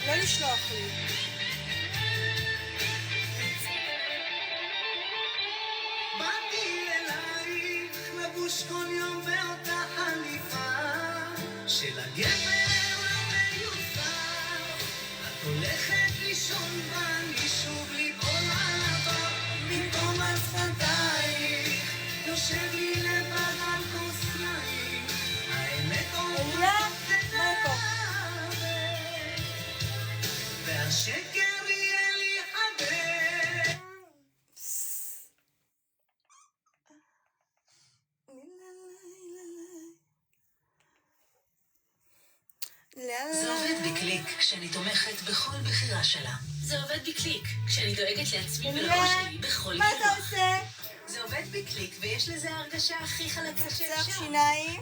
לא לשלוח לי. באתי אלייך לבוש כל יום באותה חליפה של הגבר המיוסר. את הולכת לישון ואני שוב ליפול עליו במקום על שפתייך יושב לי לבד על כוס יין. האמת אומרת את האמת והשקר יהיה לי חבר. זה עובד בקליק כשאני תומכת בכל בחירה שלה. זה עובד בקליק כשאני דואגת לעצמי ולראש שלי בכל מה אתה אירוע. עושה? זה עובד בקליק ויש לזה הרגשה הכי חלקה צח שאפשר. שיניים?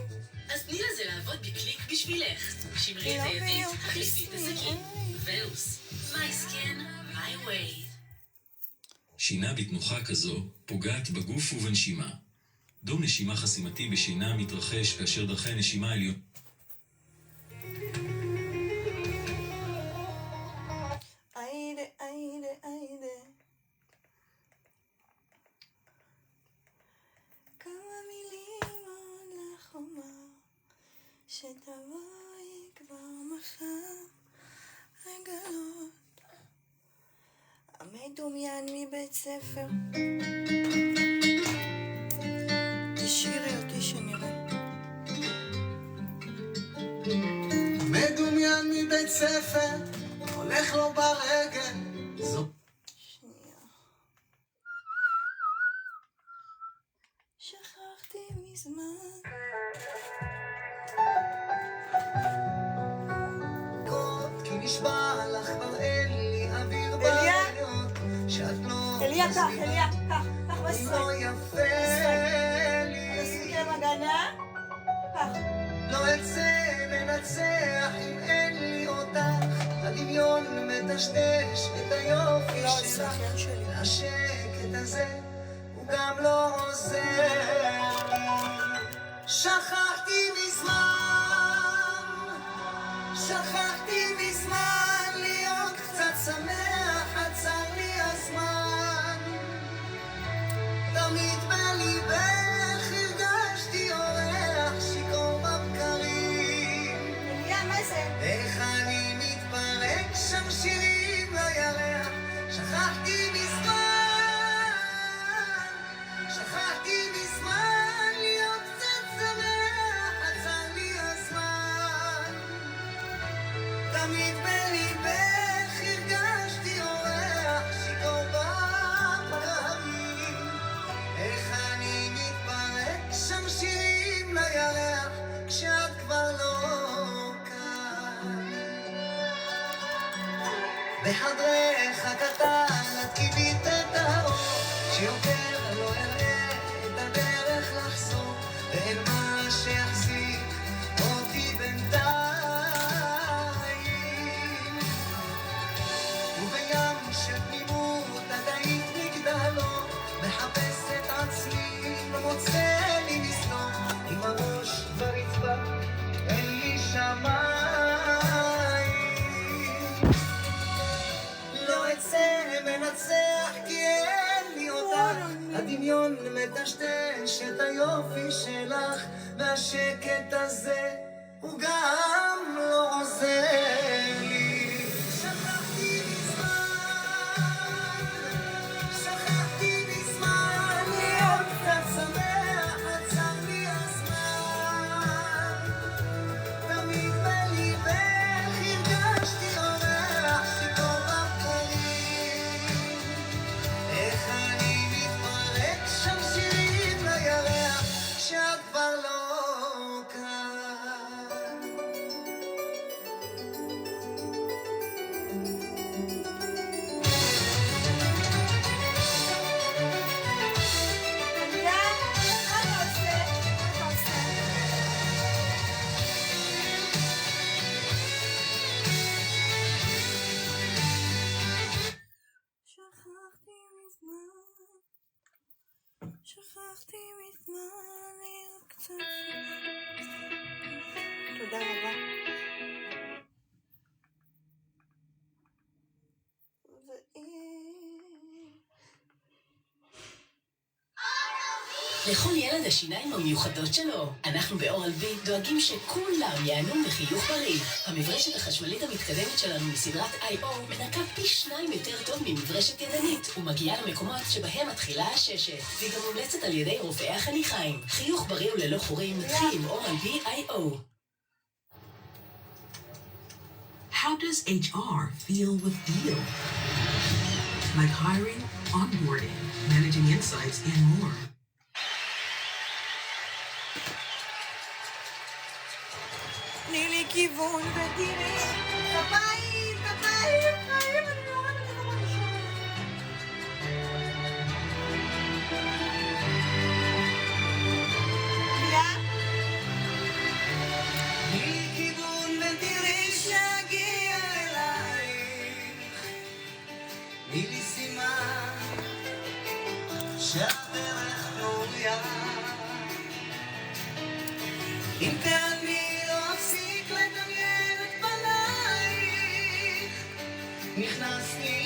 אז תני לזה לעבוד בקליק בשבילך. שמרי את לא הידית, ביום תחליפי את כסמי, הסכין. ונוס, my skin, my way. שינה בתנוחה כזו פוגעת בגוף ובנשימה. דום נשימה חסימתי בשינה מתרחש כאשר דרכי הנשימה עליון. איידה, איידה, איידה. כמה מילים עוד לך אומר, שתבואי כבר מחר לגלות. המדומיין מבית ספר. תשאירי אותי שנראה. המדומיין מבית ספר הולך לו ברגל. זו שנייה. שכחתי מזמן. כי נשבע לך כבר אין לי אוויר אליה? בלילות שאת לא אליה, קח, מסביבה. אליה, קח, קח אם בסרק. לא יפה לי תסכים הגנה? קח. לא אצא לנצח אם אין לי אותך. הדמיון מטשטש את היופי לא, שלך השחיין שלי. והשקט הזה הוא גם לא עוזר לי. שכחתי מזמן, שכחתי מזמן להיות קצת שמח, עצר לי הזמן. תמיד בליבך הרגשתי אורח שיכור בבקרים. אליה, מה זה? איך אני מתפרק שם שירים לירח. שכחתי מזמן, שכחתי מזמן להיות קצת שמח, עצר לי הזמן. תמיד בליבך הרגשתי אורח שיכור בבקרים. איך אני מתפרק שם שירים לירח כשאת כבר לא כאן. בחדרך הקטן את כיבית את האור שיותר לא אראה את הדרך לחזור, ואין מה שיחזיק אותי בינתיים. ובים של תמימות את היית מגדלו, מחפש את עצמי לא מוצא לי מסלול. עם הראש ברצפה אין לי שמיים, לא אצא מנצח כי אין לי אותך. הדמיון מטשטש את היופי שלך והשקט הזה הוא גם לא עוזר לי. שכחתי מזמן, שכחתי מזמן להיות קצת שמח, עצר לי הזמן. תמיד בליבך הרגשתי אורח שיכור בבקרים. איך אני מתפרק שם שירים לירח כשאת כבר לא כאן. אליה, מה אתה עושה? מה אתה עושה? שכחתי מזמן, שכחתי מזמן להיות קצת שמח. תודה רבה. לכל ילד השיניים המיוחדות שלו. אנחנו באורל-בי דואגים שכולם יענו מחיוך בריא. המברשת החשמלית המתקדמת שלנו מסדרת I.O. מנקה פי 2 יותר טוב ממברשת ידנית, ומגיעה למקומות שבהם מתחילה הששת. והיא גם מומלצת על ידי רופאי החניכיים. חיוך בריא וללא חורים מתחיל עם אורל-בי I.O. How does HR feel with deal? Like hiring, onboarding, managing insights, and more. תני לי כיוון ותראי בבית, בבית, חיים, אני לא אוהבת את המרשום. יא? תני כיוון ותראי שאגיע אלייך. תני לי סימן שהדרך פנויה. אם תעני לא אפסיק לדמיין את פנייך. נכנסתי